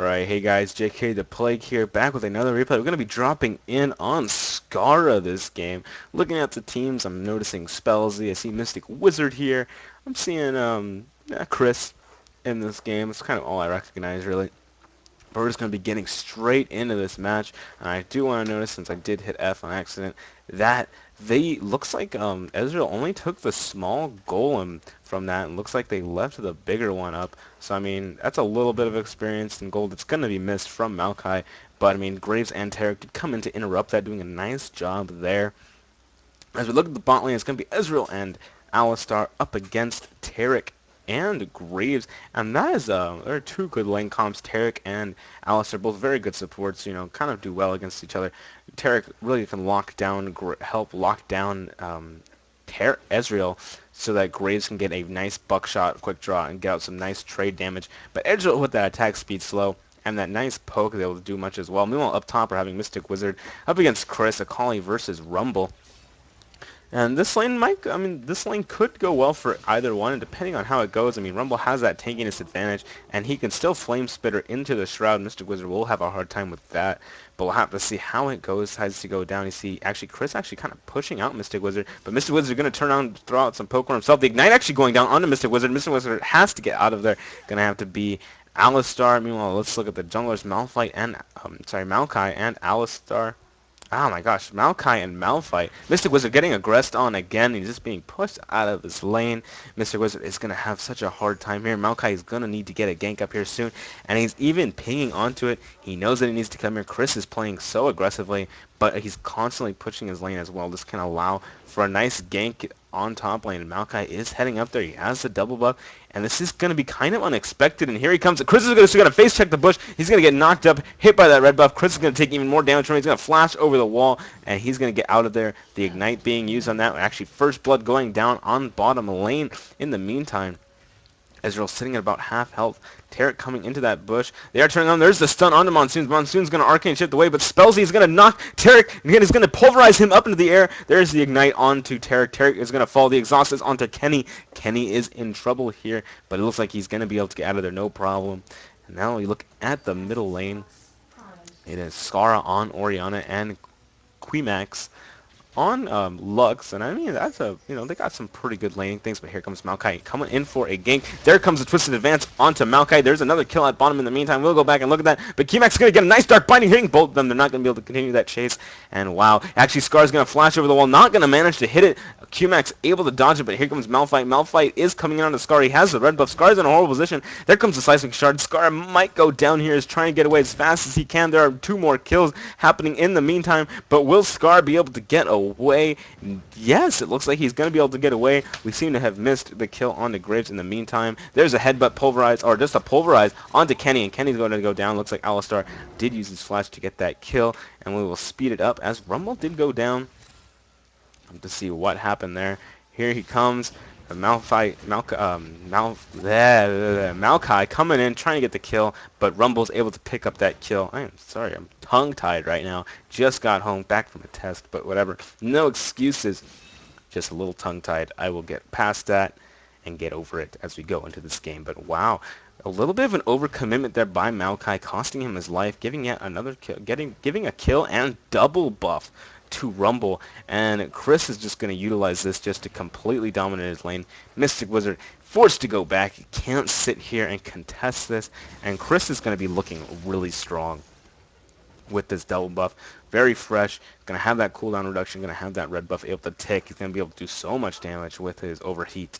Alright, hey guys, JK the Plague here, back with another replay. We're going to be dropping in on Scarra this game. Looking at the teams, I'm noticing Spellsy, I see Mystic Wizard here. I'm seeing Chris in this game. It's kind of all I recognize, really. But we're just going to be getting straight into this match. And I do want to notice, since I did hit F on accident, that looks like Ezreal only took the small golem from that, and looks like they left the bigger one up. So I mean, that's a little bit of experience in gold. It's going to be missed from Maokai, but I mean, Graves and Tarek did come in to interrupt that, doing a nice job there. As we look at the bot lane, it's going to be Ezreal and Alistar up against Tarek and Graves, and that is there are two good lane comps. Tarek and Alistar, both very good supports, you know, kind of do well against each other. Tarek really can help lock down Ezreal, so that Graves can get a nice buckshot, quick draw, and get out some nice trade damage. But Ezreal with that attack speed slow and that nice poke is able to do much as well. Meanwhile, up top we're having Mystic Wizard up against Chris, Akali versus Rumble. And this lane this lane could go well for either one, and depending on how it goes, I mean, Rumble has that tankiness advantage, and he can still Flame Spitter into the Shroud. Mystic Wizard will have a hard time with that, but we'll have to see how it goes. Decides to go down. You see, actually, Chris actually kind of pushing out Mystic Wizard, but Mystic Wizard is going to turn around and throw out some poke on himself. The Ignite actually going down onto Mystic Wizard. Mystic Wizard has to get out of there. Going to have to be Alistar. Meanwhile, let's look at the junglers, Maokai and Alistar. Oh my gosh, Maokai and Malphite. Mystic Wizard getting aggressed on again. He's just being pushed out of his lane. Mystic Wizard is going to have such a hard time here. Maokai is going to need to get a gank up here soon, and he's even pinging onto it. He knows that he needs to come here. Chris is playing so aggressively, but he's constantly pushing his lane as well. This can allow for a nice gank on top lane, and Maokai is heading up there. He has the double buff, and this is going to be kind of unexpected, and here he comes. Chris is going to face check the bush. He's going to get knocked up, hit by that red buff. Chris is going to take even more damage from him. He's going to flash over the wall, and he's going to get out of there. The Ignite being used on that. Actually, first blood going down on bottom lane. In the meantime, Ezreal sitting at about half health. Tarek coming into that bush. They are turning on. There's the stun onto Monsoons. Monsoon's going to arcane shift away, but Spellsy is going to knock Tarek. Again, he's going to pulverize him up into the air. There's the Ignite onto Tarek. Tarek is going to fall. The exhaust is onto Kenny. Kenny is in trouble here, but it looks like he's going to be able to get out of there no problem. And now we look at the middle lane. It is Scarra on Orianna and Quimax on Lux, and I mean, that's they got some pretty good laning things, but here comes Maokai coming in for a gank. There comes a twisted advance onto Maokai. There's another kill at bottom in the meantime. We'll go back and look at that, but Quimax is going to get a nice dark binding, hitting both of them. They're not going to be able to continue that chase, and wow, actually Scar's going to flash over the wall, not going to manage to hit it. Quimax able to dodge it, but here comes Malphite. Malphite is coming in on the Scar. He has the red buff. Scar's in a horrible position. There comes the Seismic Shard. Scar might go down here. Is trying to get away as fast as he can. There are two more kills happening in the meantime, but will Scar be able to get away? Yes, it looks like he's going to be able to get away. We seem to have missed the kill onto Graves in the meantime. There's a headbutt pulverize, or just a pulverize onto Kenny, and Kenny's going to go down. Looks like Alistar did use his flash to get that kill, and we will speed it up as Rumble did go down. To see what happened there. Here he comes. Maokai coming in, trying to get the kill, but Rumble's able to pick up that kill. I am sorry, I'm tongue-tied right now. Just got home, back from a test, but whatever. No excuses. Just a little tongue-tied. I will get past that and get over it as we go into this game. But wow, a little bit of an overcommitment there by Maokai, costing him his life, giving yet another kill, giving a kill and double buff to Rumble, and Chris is just going to utilize this just to completely dominate his lane. Mystic Wizard forced to go back. He can't sit here and contest this, and Chris is going to be looking really strong with this double buff. Very fresh. Going to have that cooldown reduction, going to have that red buff able to tick. He's going to be able to do so much damage with his overheat,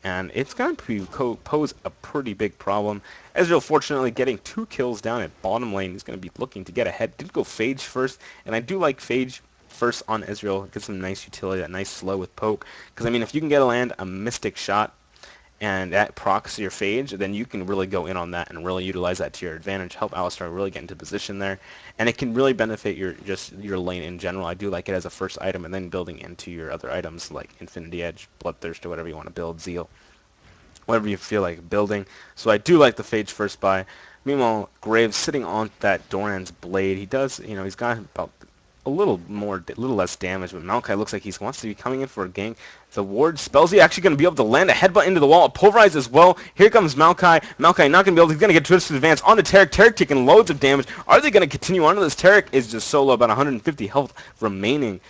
and it's going to pose a pretty big problem. Ezreal fortunately getting 2 kills down at bottom lane. He's going to be looking to get ahead. Did go Phage first, and I do like Phage first on Ezreal. Get some nice utility, that nice slow with poke. Because I mean, if you can get a mystic shot and that procs your Phage, then you can really go in on that and really utilize that to your advantage. Help Alistar really get into position there, and it can really benefit your lane in general. I do like it as a first item, and then building into your other items like Infinity Edge, Bloodthirst, or whatever you want to build, Zeal, whatever you feel like building. So I do like the Phage first buy. Meanwhile, Graves sitting on that Doran's blade. He does, he's got about a little less damage, but Maokai looks like he wants to be coming in for a gank. The ward, Spellsy actually going to be able to land a headbutt into the wall, pulverize as well. Here comes Maokai. Maokai not going to be able to, he's going to get twisted advance onto Tarek. Tarek taking loads of damage. Are they going to continue on to this? Tarek is just solo, about 150 health remaining.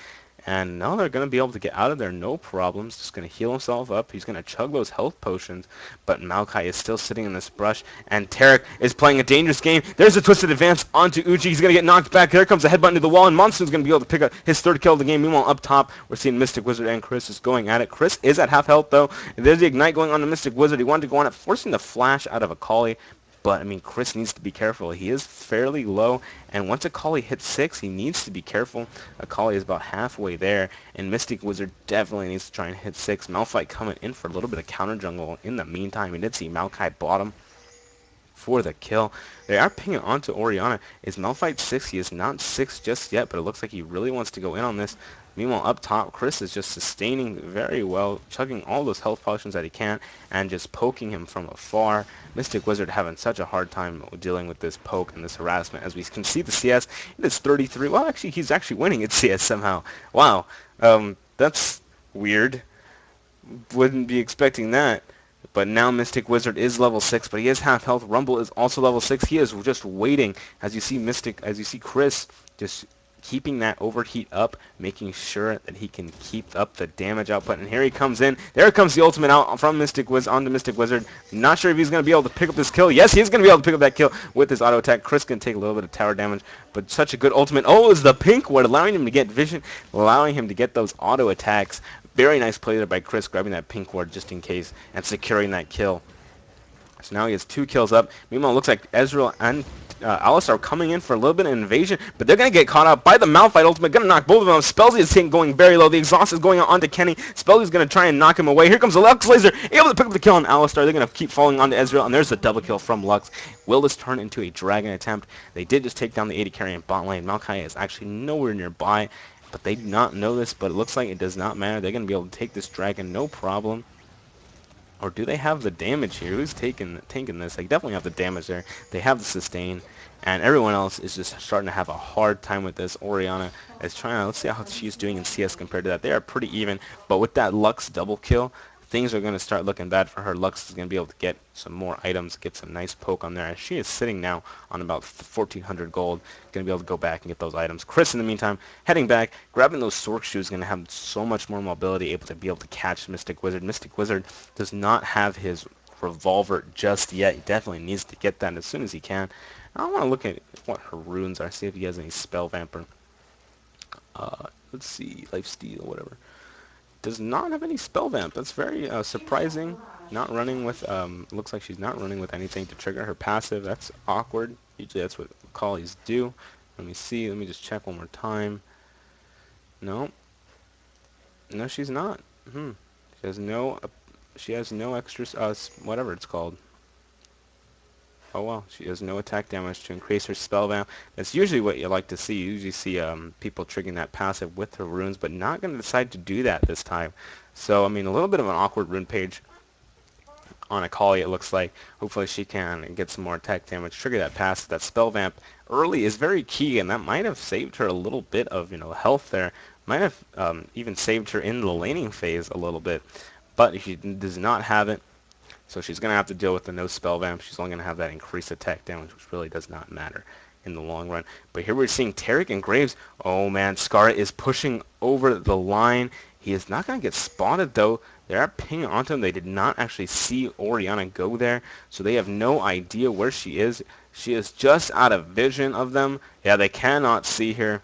And now they're going to be able to get out of there, no problems. Just going to heal himself up. He's going to chug those health potions. But Maokai is still sitting in this brush. And Tarek is playing a dangerous game. There's a twisted advance onto Uchi. He's going to get knocked back. There comes a headbutt into the wall. And Monsoon's going to be able to pick up his third kill of the game. Meanwhile, up top, we're seeing Mystic Wizard and Chris is going at it. Chris is at half health, though. There's the Ignite going on to Mystic Wizard. He wanted to go on it, forcing the flash out of Akali. But, I mean, Chris needs to be careful. He is fairly low, and once Akali hits 6, he needs to be careful. Akali is about halfway there, and Mystic Wizard definitely needs to try and hit 6. Malphite coming in for a little bit of counter jungle. In the meantime, we did see Maokai bottom for the kill. They are pinging onto Orianna. Is Malphite 6? He is not 6 just yet, but it looks like he really wants to go in on this. Meanwhile, up top, Chris is just sustaining very well, chugging all those health potions that he can, and just poking him from afar. Mystic Wizard having such a hard time dealing with this poke and this harassment. As we can see the CS, it is 33. Well, actually, he's actually winning at CS somehow. Wow, that's weird. Wouldn't be expecting that. But now Mystic Wizard is level 6, but he is half health. Rumble is also level 6. He is just waiting, as you see Chris just keeping that overheat up, making sure that he can keep up the damage output. And here he comes in. There comes the ultimate out from Mystic Wizard onto Mystic Wizard. Not sure if he's going to be able to pick up this kill. Yes, he's going to be able to pick up that kill with his auto attack. Chris can take a little bit of tower damage, but such a good ultimate. Oh, is the pink ward allowing him to get vision, allowing him to get those auto attacks. Very nice play there by Chris, grabbing that pink ward just in case and securing that kill. So now he has 2 kills up. Meanwhile, it looks like Ezreal and Alice are coming in for a little bit of invasion, but they're going to get caught out by the Malphite ultimate. Going to knock both of them out. Spellsy is going very low. The exhaust is going onto Kenny. Spellsy's going to try and knock him away. Here comes the Lux Laser, able to pick up the kill on Alistar. They're going to keep falling onto Ezreal, and there's the double kill from Lux. Will this turn into a dragon attempt? They did just take down the 80 carry in bot lane. Maokai is actually nowhere nearby, but they do not know this, but it looks like it does not matter. They're going to be able to take this dragon, no problem. Or do they have the damage here? Who's taking this? They definitely have the damage there. They have the sustain. And everyone else is just starting to have a hard time with this. Orianna is trying to, let's see how she's doing in CS compared to that. They are pretty even. But with that Lux double kill, things are going to start looking bad for her. Lux is going to be able to get some more items, get some nice poke on there. And she is sitting now on about 1,400 gold. Going to be able to go back and get those items. Chris, in the meantime, heading back, grabbing those Sork shoes, going to have so much more mobility, able to be able to catch Mystic Wizard. Mystic Wizard does not have his revolver just yet. He definitely needs to get that as soon as he can. I want to look at what her runes are, see if he has any spell vamper. Let's see, lifesteal, whatever. Does not have any spell vamp. That's very surprising. Not running with, looks like she's not running with anything to trigger her passive. That's awkward. Usually that's what Callies do. Let me see. Let me just check one more time. No. No, she's not. She has no extra, whatever it's called. Oh well, she has no attack damage to increase her spell vamp. That's usually what you like to see. You usually see people triggering that passive with her runes, but not going to decide to do that this time. So, I mean, a little bit of an awkward rune page on Akali, it looks like. Hopefully she can get some more attack damage, trigger that passive. That spell vamp early is very key, and that might have saved her a little bit of, health there. Might have even saved her in the laning phase a little bit. But if she does not have it, so she's going to have to deal with the no spell vamp. She's only going to have that increased attack damage, which really does not matter in the long run. But here we're seeing Tarek and Graves. Oh man, Scarra is pushing over the line. He is not going to get spotted though. They are pinging onto him. They did not actually see Orianna go there, so they have no idea where she is. She is just out of vision of them. Yeah, they cannot see her.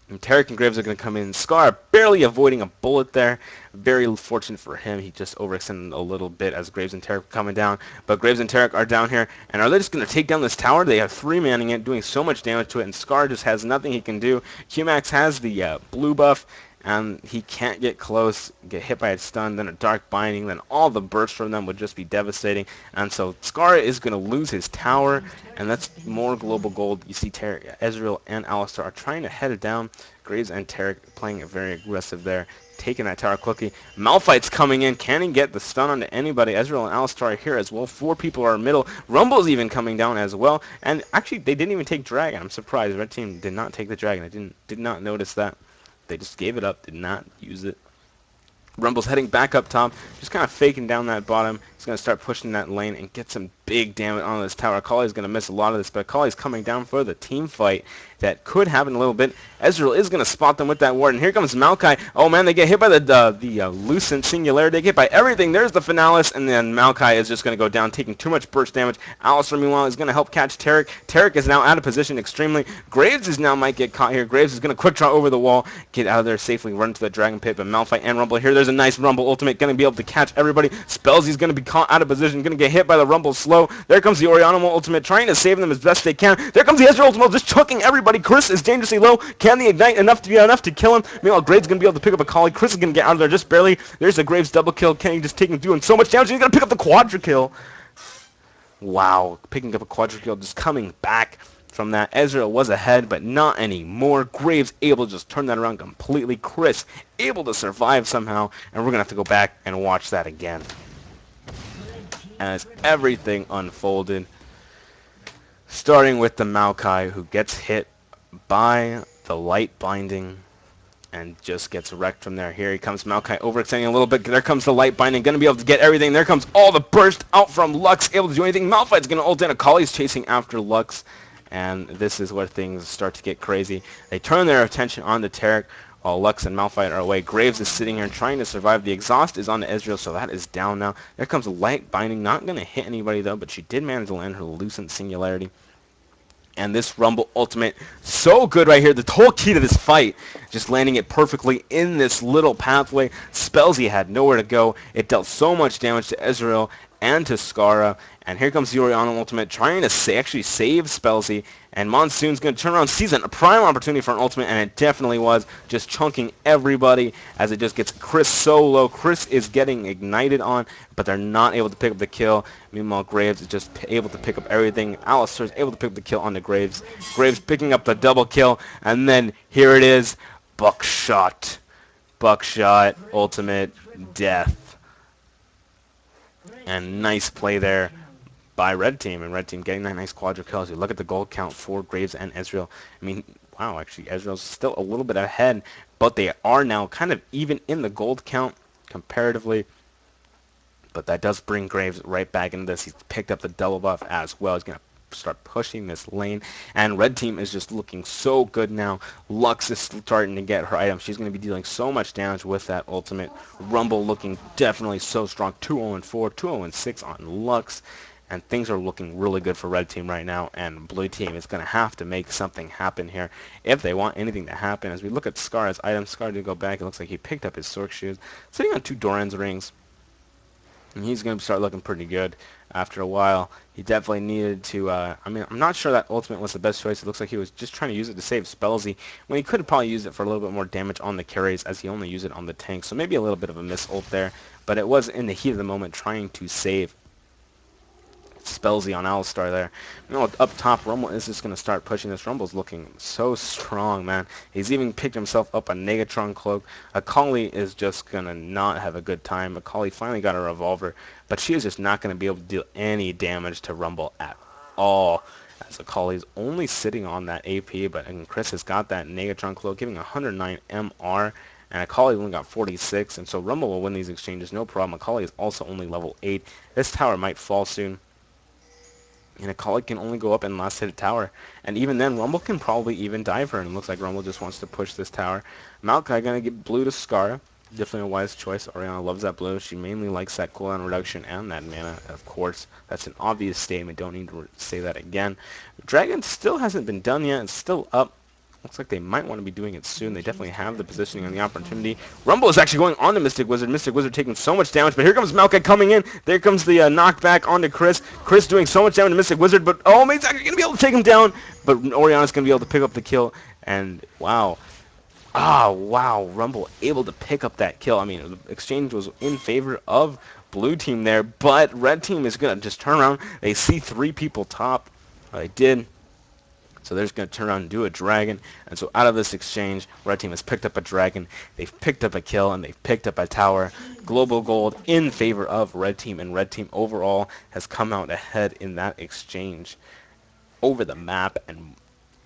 And Tarek and Graves are going to come in. Scarra barely avoiding a bullet there. Very fortunate for him. He just overextended a little bit as Graves and Tarek are coming down. But Graves and Tarek are down here. And are they just going to take down this tower? They have 3-manning it, doing so much damage to it. And Scarra just has nothing he can do. QMax has the blue buff. and he can't get close, get hit by a stun, then a dark binding, then all the bursts from them would just be devastating. And so Scarra is going to lose his tower, and that's more global gold. You see Ezreal and Alistar are trying to head it down. Graves and Taric playing it very aggressive there, taking that tower quickly. Malphite's coming in. Can he get the stun onto anybody? Ezreal and Alistar are here as well. 4 people are in middle. Rumble's even coming down as well. And actually, they didn't even take Dragon. I'm surprised. Red team did not take the Dragon. I did not notice that. They just gave it up, did not use it. Rumble's heading back up top, just kind of faking down that bottom. He's going to start pushing that lane and get some big damage on this tower. Akali's going to miss a lot of this, but Akali's coming down for the team fight that could happen a little bit. Ezreal is going to spot them with that ward, and here comes Maokai. Oh man, they get hit by the Lucent Singularity. They get hit by everything. There's the Finalis, and then Maokai is just going to go down, taking too much burst damage. Alistar, meanwhile, is going to help catch Taric. Taric is now out of position extremely. Graves is now might get caught here. Graves is going to quick draw over the wall, get out of there safely, run to the Dragon Pit, but Malphite and Rumble here. There's a nice Rumble ultimate, going to be able to catch everybody. Spellsy's going to be caught out of position, going to get hit by the Rumble slow. There comes the Orianna ultimate, trying to save them as best they can. There comes the Ezreal ultimate, just chucking everybody. Chris is dangerously low. Can the ignite enough to kill him? Meanwhile, Graves is going to be able to pick up Akali. Chris is going to get out of there just barely. There's a Graves double kill. Can he just take him doing so much damage? He's going to pick up the quadra kill. Wow, picking up a quadra kill, just coming back from that. Ezreal was ahead, but not anymore. Graves able to just turn that around completely. Chris able to survive somehow, and we're going to have to go back and watch that again as everything unfolded, starting with the Maokai, who gets hit by the light binding and just gets wrecked from there. Here he comes, Maokai overextending a little bit. There comes the light binding, going to be able to get everything. There comes all the burst out from Lux, able to do anything. Malphite's going to ult in. Akali's chasing after Lux, and this is where things start to get crazy. They turn their attention on the Taric, while Lux and Malphite are away. Graves is sitting here and trying to survive. The exhaust is on to Ezreal, so that is down now. There comes light binding, not going to hit anybody though, but she did manage to land her Lucent Singularity. And this Rumble ultimate, so good right here. The whole key to this fight, just landing it perfectly in this little pathway. Spellsy had nowhere to go. It dealt so much damage to Ezreal and to Scarra. And here comes the Orianna ultimate, trying to actually save Spellsy. And Monsoon's going to turn around, sees a prime opportunity for an ultimate, and it definitely was, just chunking everybody as it just gets Chris so low. Chris is getting ignited on, but they're not able to pick up the kill. Meanwhile, Graves is just able to pick up everything. Alistar is able to pick up the kill onto Graves. Graves picking up the double kill, and then here it is, Buckshot. Buckshot, ultimate, death. And nice play there by Red Team, and Red Team getting that nice quadra kill. As you look at the gold count for Graves and Ezreal, I mean, wow, actually Ezreal's still a little bit ahead, but they are now kind of even in the gold count comparatively. But that does bring Graves right back into this. He's picked up the double buff as well. He's going to start pushing this lane, and Red Team is just looking so good now. Lux is starting to get her items. She's going to be dealing so much damage with that ultimate. Rumble looking definitely so strong. 2-0-4, 2-0-6 on Lux. And things are looking really good for Red Team right now, and Blue Team is going to have to make something happen here if they want anything to happen. As we look at Scarra's items, Scarra did go back. It looks like he picked up his Sork shoes, sitting on 2 Doran's rings, and he's going to start looking pretty good after a while. He definitely needed to, I mean, I'm not sure that ultimate was the best choice. It looks like he was just trying to use it to save Spellsy, when he could have probably used it for a little bit more damage on the carries, as he only used it on the tank. So maybe a little bit of a miss ult there, but it was in the heat of the moment trying to save Spellsy on Alistar there. You know, up top, Rumble is just going to start pushing this. Rumble's looking so strong, man. He's even picked himself up a Negatron cloak. Akali is just going to not have a good time. Akali finally got a revolver, but she is just not going to be able to deal any damage to Rumble at all, as Akali's only sitting on that AP, but Chris has got that Negatron cloak, giving 109 MR, and Akali only got 46, and so Rumble will win these exchanges, no problem. Akali is also only level 8. This tower might fall soon, and Akali can only go up and last hit a tower. And even then, Rumble can probably even dive her. And it looks like Rumble just wants to push this tower. Maokai going to get blue to Scarra. Definitely a wise choice. Orianna loves that blue. She mainly likes that cooldown reduction and that mana, of course. That's an obvious statement. Don't need to say that again. Dragon still hasn't been done yet. It's still up. Looks like they might want to be doing it soon. They definitely have the positioning and the opportunity. Rumble is actually going on to Mystic Wizard. Mystic Wizard taking so much damage, but here comes Maokai coming in. There comes the knockback onto Chris. Chris doing so much damage to Mystic Wizard, but oh, he's actually going to be able to take him down. But Orianna's going to be able to pick up the kill, and wow. Ah, wow, Rumble able to pick up that kill. I mean, the exchange was in favor of blue team there, but red team is going to just turn around. They see 3 people top. They did. So they're just going to turn around and do a dragon. And so out of this exchange, red team has picked up a dragon. They've picked up a kill, and they've picked up a tower. Global gold in favor of red team, and red team overall has come out ahead in that exchange over the map. And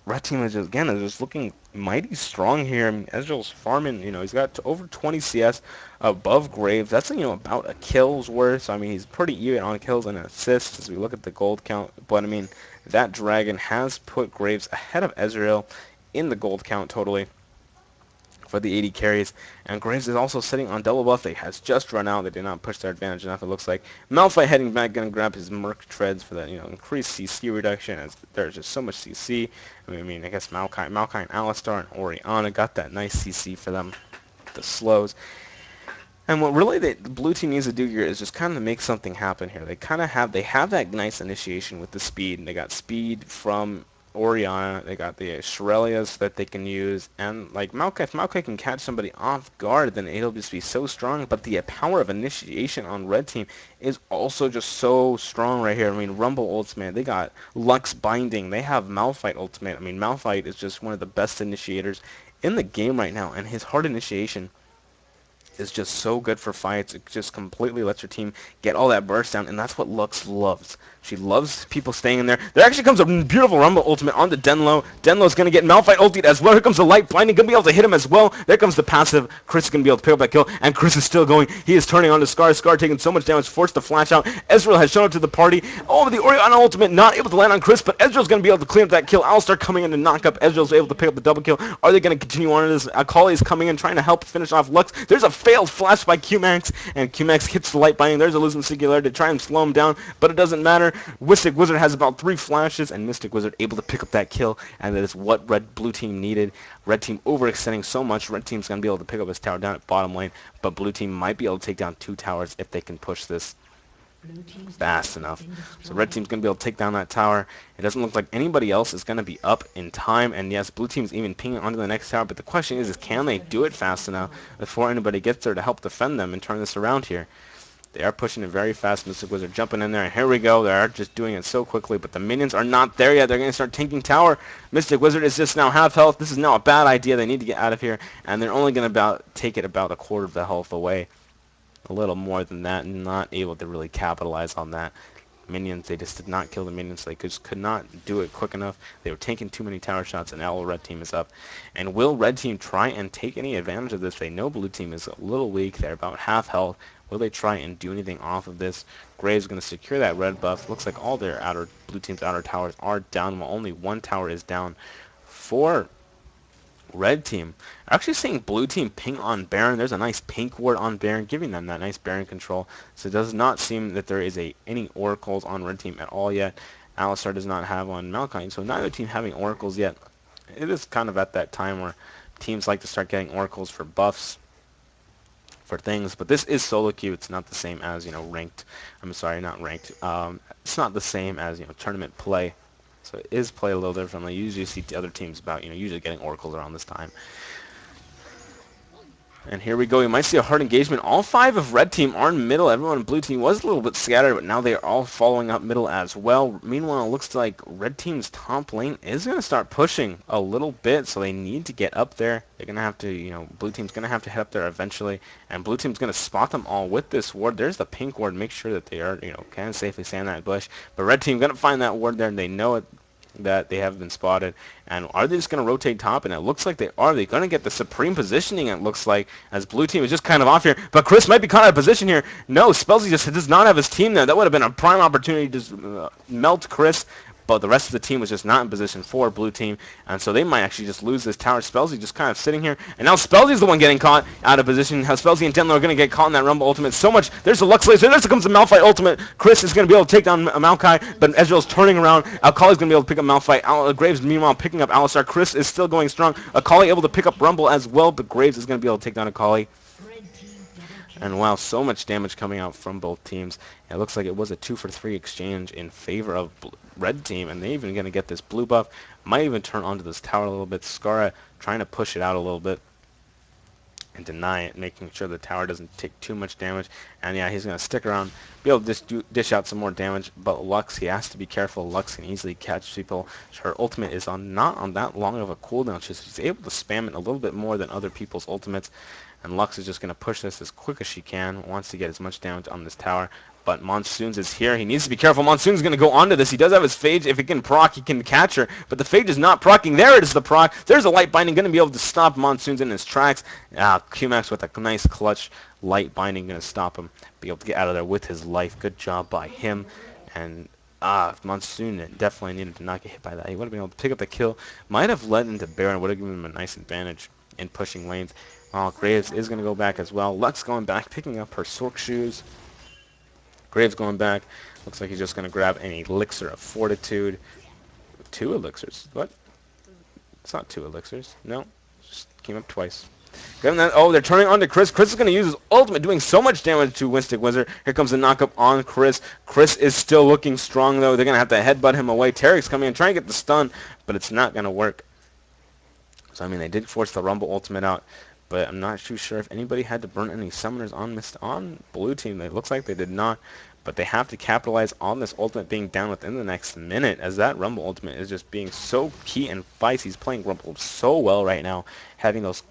red team is just, again, is just looking mighty strong here. I mean, Ezreal's farming, he's got over 20 CS above Graves. That's, about a kill's worth. So, I mean, he's pretty even on kills and assists as we look at the gold count. But, I mean, that dragon has put Graves ahead of Ezreal in the gold count totally for the 80 carries. And Graves is also sitting on double buff. They has just run out. They did not push their advantage enough, it looks like. Malphite heading back, going to grab his Merc Treads for that, increased CC reduction, as there's just so much CC. I mean, I guess Maokai and Alistar and Orianna got that nice CC for them, the slows. And what really the blue team needs to do here is just kind of make something happen here. They have that nice initiation with the speed. And they got speed from Orianna. They got the Shurelias that they can use. And like Maokai, if Maokai can catch somebody off guard, then it'll just be so strong. But the power of initiation on red team is also just so strong right here. I mean, Rumble ultimate. They got Lux binding. They have Malphite ultimate. I mean, Malphite is just one of the best initiators in the game right now. And his hard initiation is just so good for fights. It just completely lets your team get all that burst down, and that's what Lux loves. She loves people staying in there. There actually comes a beautiful Rumble ultimate onto Denlo. Denlo's going to get Malphite ultied as well. Here comes the light blinding. Going to be able to hit him as well. There comes the passive. Chris is going to be able to pick up that kill, and Chris is still going. He is turning on to Scar. Scar taking so much damage, forced to flash out. Ezreal has shown up to the party. Oh, the Orianna ultimate not able to land on Chris, but Ezreal's going to be able to clean up that kill. Alistar coming in to knock up. Ezreal's able to pick up the double kill. Are they going to continue on this? Akali is coming in trying to help finish off Lux. There's a failed flash by Qmax, and Qmax hits the light binding. There's a losing singularity to try and slow him down, but it doesn't matter. Mystic Wizard has about 3 flashes, and Mystic Wizard able to pick up that kill, and that is what blue team needed. Red team overextending so much. Red team's going to be able to pick up his tower down at bottom lane, but blue team might be able to take down 2 towers if they can push this fast enough. So red team's going to be able to take down that tower. It doesn't look like anybody else is going to be up in time, and yes, blue team's even pinging onto the next tower, but the question is can they do it fast enough before anybody gets there to help defend them and turn this around here? They are pushing it very fast. Mystic Wizard jumping in there, and here we go. They are just doing it so quickly, but the minions are not there yet. They're going to start tanking tower. Mystic Wizard is just now half health. This is now a bad idea. They need to get out of here, and they're only going to take it about a quarter of the health away. A little more than that, and not able to really capitalize on that. Minions, they just did not kill the minions. They just could not do it quick enough. They were taking too many tower shots, and now red team is up. And will red team try and take any advantage of this? They know blue team is a little weak. They're about half health. Will they try and do anything off of this? Graves going to secure that red buff. Looks like all their blue team's outer towers are down, while only 1 tower is down for red team. Actually seeing blue team ping on Baron. There's a nice pink ward on Baron, giving them that nice Baron control. So it does not seem that there is any oracles on red team at all yet. Alistar does not have on Malphite, so neither team having oracles yet. It is kind of at that time where teams like to start getting oracles for buffs, for things, but this is solo queue. It's not the same as ranked. I'm sorry, not ranked. It's not the same as tournament play. So it is played a little differently. You usually see the other teams about usually getting oracles around this time. And here we go. You might see a hard engagement. All 5 of red team are in middle. Everyone in blue team was a little bit scattered, but now they are all following up middle as well. Meanwhile, it looks like red team's top lane is going to start pushing a little bit, so they need to get up there. They're going to have to, blue team's going to have to head up there eventually, and blue team's going to spot them all with this ward. There's the pink ward. Make sure that they are, kind of safely stand in that bush. But red team going to find that ward there, and they know it, that they have been spotted. And are they just going to rotate top? And it looks like they are. They're going to get the supreme positioning, it looks like, as blue team is just kind of off here. But Chris might be caught out of position here. No, Spellsy just does not have his team there. That would have been a prime opportunity to just melt Chris. But the rest of the team was just not in position for blue team, and so they might actually just lose this tower. Spellsy just kind of sitting here, and now Spellsy's the one getting caught out of position. How Spellsy and Denlo are going to get caught in that Rumble ultimate so much. There's the Lux laser. There comes the Malphite ultimate. Chris is going to be able to take down Maokai, but Ezreal's turning around. Akali's going to be able to pick up Malphite. Graves, meanwhile, picking up Alistar. Chris is still going strong. Akali able to pick up Rumble as well, but Graves is going to be able to take down Akali. And wow, so much damage coming out from both teams. It looks like it was a 2-for-3 exchange in favor of red team, and they're even going to get this blue buff. Might even turn onto this tower a little bit. Scarra trying to push it out a little bit. and deny it, making sure the tower doesn't take too much damage. And yeah, he's going to stick around, be able to dish out some more damage. But Lux, he has to be careful. Lux can easily catch people. Her ultimate is not on that long of a cooldown. She's able to spam it a little bit more than other people's ultimates. And Lux is just going to push this as quick as she can, wants to get as much damage on this tower. But Monsoons is here. He needs to be careful. Monsoon's going to go onto this. He does have his Phage. If he can proc, he can catch her. But the Phage is not procking. There it is, the proc. There's a Light Binding. Going to be able to stop Monsoons in his tracks. QMax with a nice clutch Light Binding. Going to stop him. Be able to get out of there with his life. Good job by him. And Monsoon definitely needed to not get hit by that. He would have been able to pick up the kill. Might have led into Baron. Would have given him a nice advantage in pushing lanes. Graves is going to go back as well. Lux going back, picking up her Sork shoes. Graves going back. Looks like he's just going to grab an Elixir of Fortitude. 2 elixirs. What? It's not 2 elixirs. No. Just came up twice. That, oh, they're turning on to Chris. Chris is going to use his ultimate, doing so much damage to Mystic Wizard. Here comes the knockup on Chris. Chris is still looking strong, though. They're going to have to headbutt him away. Tarek's coming in, trying to get the stun, but it's not going to work. So, I mean, they did force the Rumble ultimate out. But I'm not too sure if anybody had to burn any summoners on blue team. It looks like they did not. But they have to capitalize on this ultimate being down within the next minute, as that Rumble ultimate is just being so key and feisty. He's playing Rumble so well right now, having those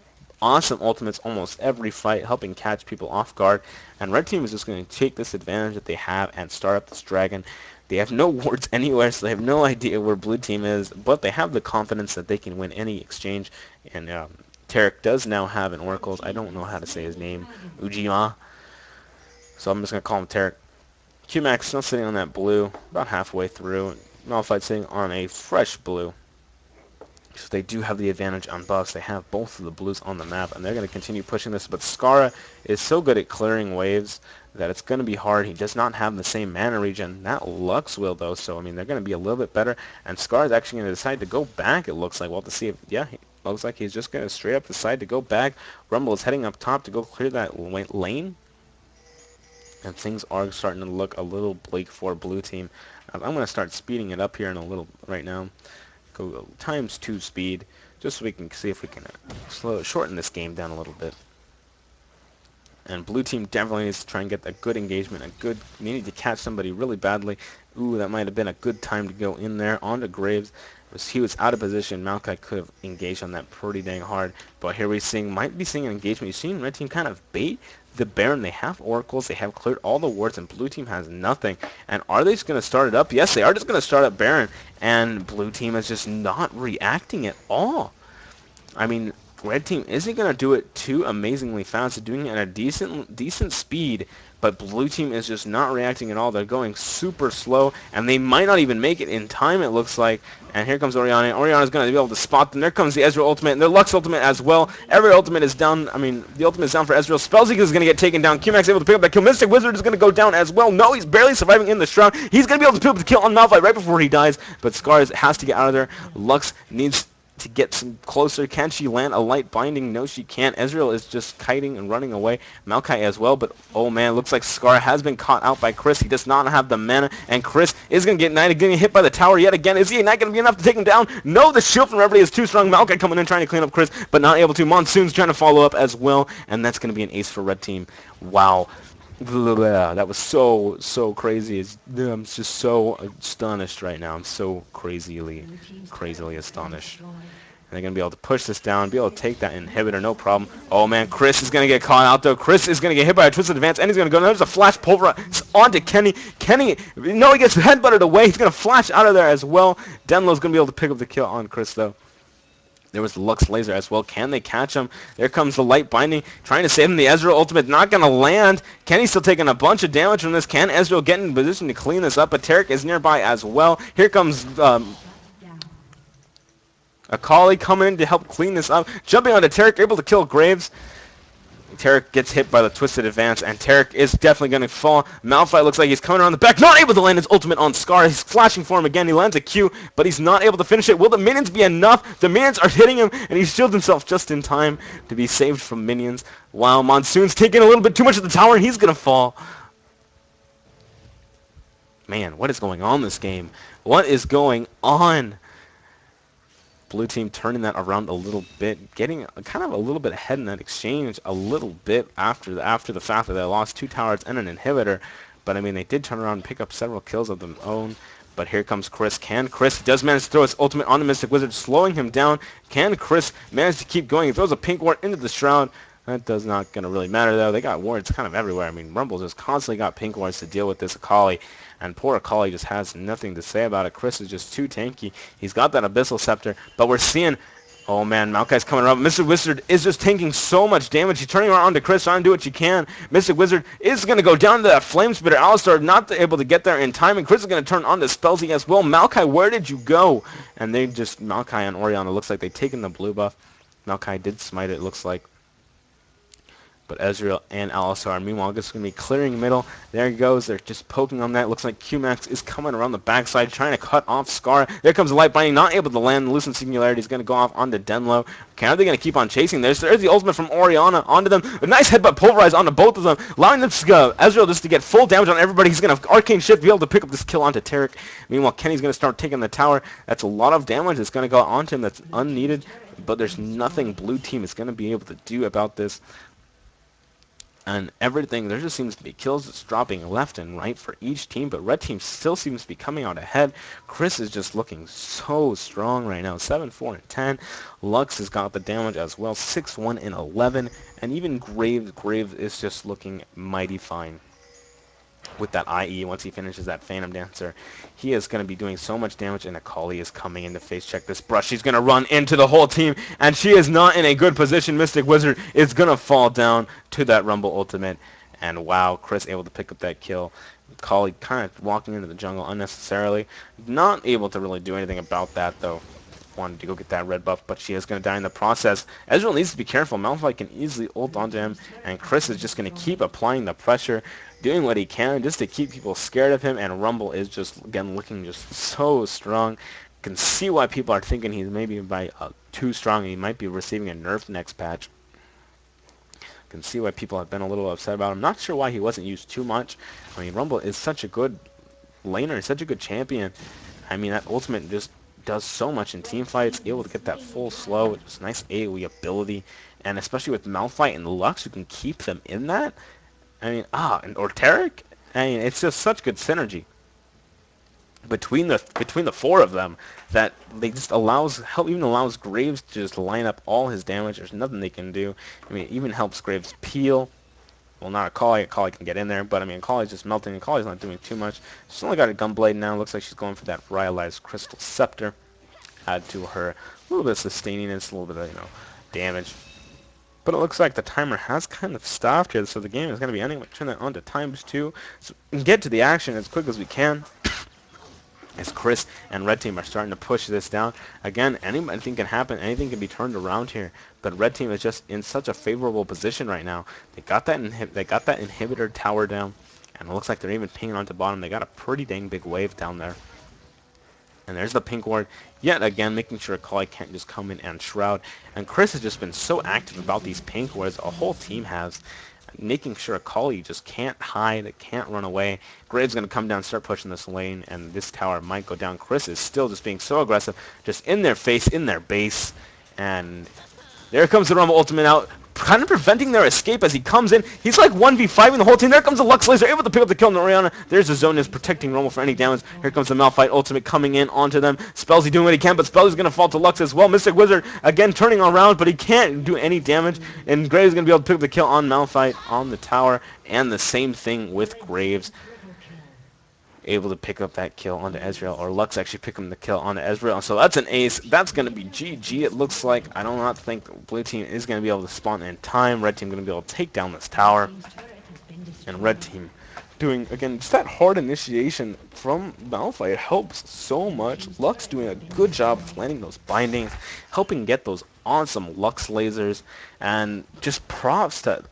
awesome ultimates almost every fight, helping catch people off guard. And Red Team is just going to take this advantage that they have and start up this dragon. They have no wards anywhere, so they have no idea where Blue Team is, but they have the confidence that they can win any exchange. And Tarek does now have an Oracles. I don't know how to say his name. Ujima. So I'm just going to call him Tarek. QMax still sitting on that blue, about halfway through. Malphite sitting on a fresh blue. So they do have the advantage on buffs. They have both of the blues on the map, and they're going to continue pushing this. But Scarra is so good at clearing waves that it's going to be hard. He does not have the same mana regen. That Lux will, though. So, I mean, they're going to be a little bit better. And Scarra is actually going to decide to go back, it looks like. Well, to see if, yeah, looks like he's just going to straight up decide to go back. Rumble is heading up top to go clear that lane. And things are starting to look a little bleak for Blue Team. I'm going to start speeding it up here in a little right now. Go ×2 speed, just so we can see if we can shorten this game down a little bit. And Blue Team definitely needs to try and get a good engagement, they need to catch somebody really badly. Ooh, that might have been a good time to go in there onto Graves. He was out of position. Maokai could have engaged on that pretty dang hard. But here might be seeing an engagement. You've seen Red Team kind of bait the Baron. They have Oracles. They have cleared all the wards, and Blue Team has nothing. And are they just going to start it up? Yes, they are just going to start up Baron. And Blue Team is just not reacting at all. I mean, Red Team isn't going to do it too amazingly fast. They're doing it at a decent speed, but Blue Team is just not reacting at all. They're going super slow, and they might not even make it in time, it looks like. And here comes Orianna. Orianna's going to be able to spot them. There comes the Ezreal ultimate, and their Lux ultimate as well. Every ultimate is down. I mean, the ultimate is down for Ezreal. Spellseeker is going to get taken down. QMax able to pick up that kill. Mystic Wizard is going to go down as well. No, he's barely surviving in the Shroud. He's going to be able to pick up the kill on Malphite right before he dies, but Scar has to get out of there. Lux needs to get some closer. Can she land a Light Binding? No, she can't. Ezreal is just kiting and running away. Maokai as well, but oh man, looks like Scar has been caught out by Chris. He does not have the mana, and Chris is going to get ignited, getting hit by the tower yet again. Is he not going to be enough to take him down? No, the shield from everybody is too strong. Maokai coming in trying to clean up Chris, but not able to. Monsoon's trying to follow up as well, and that's going to be an ace for Red Team. Wow. That was so crazy. I'm just so astonished right now. I'm so crazily astonished. And they're going to be able to push this down, be able to take that inhibitor, no problem. Oh man, Chris is going to get caught out though. Chris is going to get hit by a Twisted Advance, and he's going to go. There's a flash pulverize onto Kenny. Kenny, no, he gets headbutted away. He's going to flash out of there as well. Denlo's going to be able to pick up the kill on Chris though. There was the Lux Laser as well. Can they catch him? There comes the Light Binding, trying to save him. The Ezreal ultimate not going to land. Kenny's still taking a bunch of damage from this. Can Ezreal get in position to clean this up? But Tarek is nearby as well. Here comes Akali coming in to help clean this up. Jumping onto Tarek, able to kill Graves. Tarek gets hit by the Twisted Advance, and Tarek is definitely going to fall. Malphite looks like he's coming around the back, not able to land his ultimate on Scar. He's flashing for him again. He lands a Q, but he's not able to finish it. Will the minions be enough? The minions are hitting him, and he shields himself just in time to be saved from minions. Wow, Monsoon's taking a little bit too much of the tower, and he's going to fall. Man, what is going on in this game? What is going on? Blue team turning that around a little bit, getting kind of a little bit ahead in that exchange a little bit after the fact that they lost 2 towers and an inhibitor. But I mean, they did turn around and pick up several kills of their own. But here comes Chris. Can Chris does manage to throw his ultimate on the Mystic Wizard, slowing him down. Can Chris manage to keep going? He throws a pink ward into the Shroud. That does not going to really matter, though. They got wards kind of everywhere. I mean, Rumble just constantly got pink wards to deal with this Akali. And poor Akali just has nothing to say about it. Chris is just too tanky. He's got that Abyssal Scepter. But we're seeing... Oh, man, Maokai's coming around. Mr. Wizard is just taking so much damage. He's turning around to Chris, trying to do what she can. Mr. Wizard is going to go down to that Flame Spitter. Alistar not able to get there in time, and Chris is going to turn on to Spellsy as well. Maokai, where did you go? And they just... Maokai and Orianna, looks like they've taken the blue buff. Maokai did smite it, looks like. But Ezreal and Alistar, meanwhile, just going to be clearing middle. There he goes. They're just poking on that. Looks like Qmax is coming around the backside, trying to cut off Scarra. There comes the Light Binding, not able to land. Loosen Singularity is going to go off onto Denlo. Are they going to keep on chasing this? There's the ultimate from Orianna onto them. A nice headbutt Pulverize onto both of them, allowing them to go. Ezreal just to get full damage on everybody. He's going to Arcane Shift, be able to pick up this kill onto Taric. Meanwhile, Kenny's going to start taking the tower. That's a lot of damage that's going to go onto him that's unneeded. But there's nothing Blue Team is going to be able to do about this. And everything, there just seems to be kills that's dropping left and right for each team, but Red Team still seems to be coming out ahead. Chris is just looking so strong right now, 7, 4, and 10. Lux has got the damage as well, 6, 1, and 11. And even Graves is just looking mighty fine with that IE once he finishes that Phantom Dancer. He is going to be doing so much damage, and Akali is coming in to face check this brush. She's going to run into the whole team, and she is not in a good position. Mystic Wizard is going to fall down to that Rumble ultimate, and wow, Chris able to pick up that kill. Akali kind of walking into the jungle unnecessarily. Not able to really do anything about that, though. Wanted to go get that red buff, but she is going to die in the process. Ezreal needs to be careful. Malphite can easily ult onto him, and Chris is just going to keep applying the pressure, doing what he can just to keep people scared of him, and Rumble is just, again, looking just so strong. Can see why people are thinking he's maybe too strong, and he might be receiving a nerf next patch. Can see why people have been a little upset about him. Not sure why he wasn't used too much. I mean, Rumble is such a good laner, such a good champion. I mean, that ultimate just does so much in team fights, able to get that full slow, just nice AoE ability, and especially with Malphite and Lux, who can keep them in that. I mean, or Taric. I mean, it's just such good synergy between the four of them that they just even allows Graves to just line up all his damage. There's nothing they can do. I mean, it even helps Graves peel. Well, not Akali. Akali can get in there, but I mean, Akali's just melting. Akali's not doing too much. She's only got a Gunblade now. Looks like she's going for that Rhyalized Crystal Scepter. Add to her a little bit of sustainingness, a little bit of, damage. But it looks like the timer has kind of stopped here, so the game is going to be ending. We'll turn that on to ×2, so we can get to the action as quick as we can. As Chris and Red Team are starting to push this down. Again, anything can happen. Anything can be turned around here. But Red Team is just in such a favorable position right now. They got that inhibitor tower down, and it looks like they're even pinging onto bottom. They got a pretty dang big wave down there. And there's the pink ward, yet again, making sure Akali can't just come in and shroud. And Chris has just been so active about these pink wards, a whole team has, making sure Akali just can't hide, can't run away. Graves going to come down, start pushing this lane, and this tower might go down. Chris is still just being so aggressive, just in their face, in their base. And there comes the Rumble ultimate out, kind of preventing their escape as he comes in. He's like 1v5ing the whole team. There comes the Lux Laser, able to pick up the kill on Orianna. There's the zone is protecting Rumble for any damage. Here comes the Malphite ultimate coming in onto them. Spellsy doing what he can, but Spellsy's going to fall to Lux as well. Mystic Wizard again turning around, but he can't do any damage. And Graves is going to be able to pick up the kill on Malphite on the tower. And the same thing with Graves. Able to pick up that kill onto Ezreal, or Lux actually picking the kill onto Ezreal. So that's an ace. That's going to be GG, it looks like. I do not think the Blue Team is going to be able to spawn in time. Red Team going to be able to take down this tower. And Red Team doing, again, just that hard initiation from Malphite helps so much. Lux doing a good job planning those bindings, helping get those awesome Lux lasers, and just props to,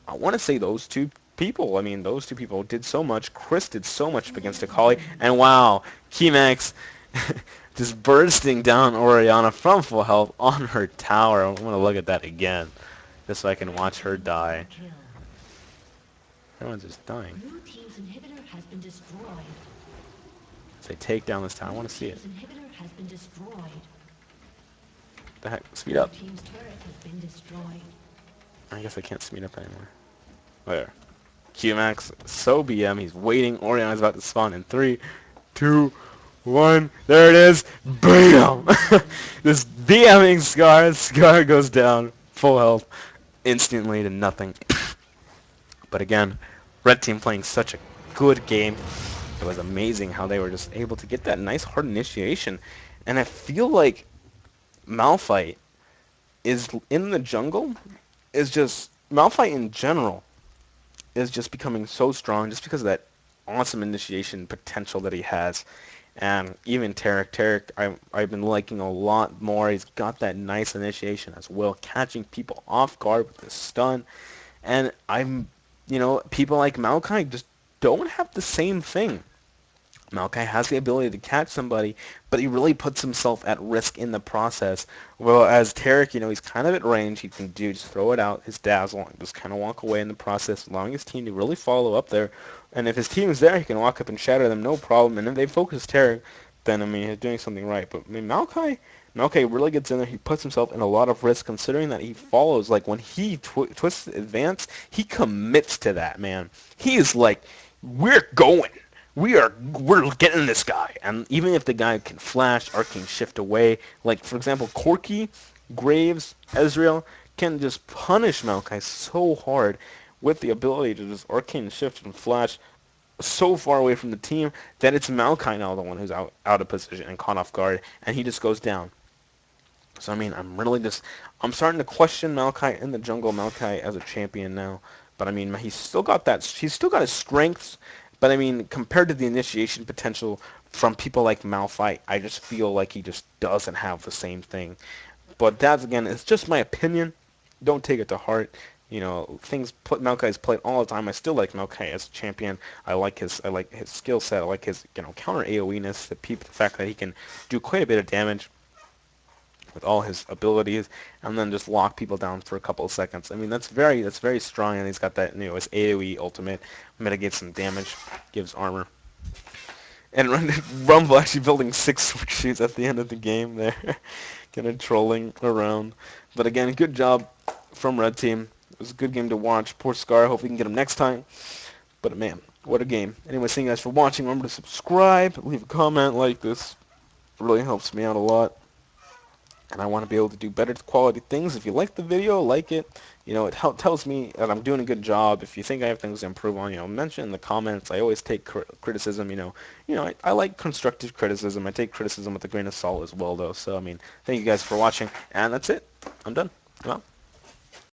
I want to say, those two people. I mean, those two people did so much. Chris did so much against Akali, and wow, Qmax just bursting down Orianna from full health on her tower. I want to look at that again, just so I can watch her die. Everyone's just dying. As they take down this tower, I want to see it. The heck? Speed Blue up. team's turret has been destroyed. I guess I can't speed up anymore. There. QMax, so BM, he's waiting. Orianna's about to spawn in 3, 2, 1. There it is. BAM! This BMing Scar. Scar goes down. Full health. Instantly to nothing. But again, red team playing such a good game. It was amazing how they were just able to get that nice hard initiation. And I feel like Malphite is in the jungle is just Malphite in general is just becoming so strong just because of that awesome initiation potential that he has. And even Tarek, I've been liking a lot more. He's got that nice initiation as well, catching people off guard with the stun. And people like Maokai just don't have the same thing. Maokai has the ability to catch somebody, but he really puts himself at risk in the process. Well, as Tarek, he's kind of at range. He can just throw it out, his dazzle, and just kind of walk away in the process, allowing his team to really follow up there. And if his team is there, he can walk up and shatter them, no problem. And if they focus Tarek, then, he's doing something right. But, Maokai really gets in there. He puts himself in a lot of risk, considering that he follows. Like, when he twists advance, he commits to that, man. He is like, we're going. We're getting this guy. And even if the guy can flash or can shift away, like for example Corki, Graves, Ezreal can just punish Maokai so hard with the ability to just arcane shift and flash so far away from the team that it's Maokai now the one who's out of position and caught off guard, and he just goes down. So I'm starting to question Maokai in the jungle, Maokai as a champion now. But he's still got his strengths. But compared to the initiation potential from people like Malphite, I just feel like he just doesn't have the same thing. But that's again, it's just my opinion. Don't take it to heart. Maokai's played all the time. I still like Maokai as a champion. I like his skill set. I like his counter AoE-ness. The fact that he can do quite a bit of damage with all his abilities, and then just lock people down for a couple of seconds. That's very strong, and he's got that his AoE ultimate mitigates some damage, gives armor. And Rumble actually building 6 switch shoots at the end of the game there, kind of trolling around. But again, good job from Red Team. It was a good game to watch. Poor Scar. Hope we can get him next time. But man, what a game. Anyway, thank you guys for watching. Remember to subscribe, leave a comment like this. It really helps me out a lot. And I want to be able to do better quality things. If you like the video, like it. It tells me that I'm doing a good job. If you think I have things to improve on, mention in the comments. I always take criticism. I like constructive criticism. I take criticism with a grain of salt as well, though. So, thank you guys for watching. And that's it. I'm done. Well.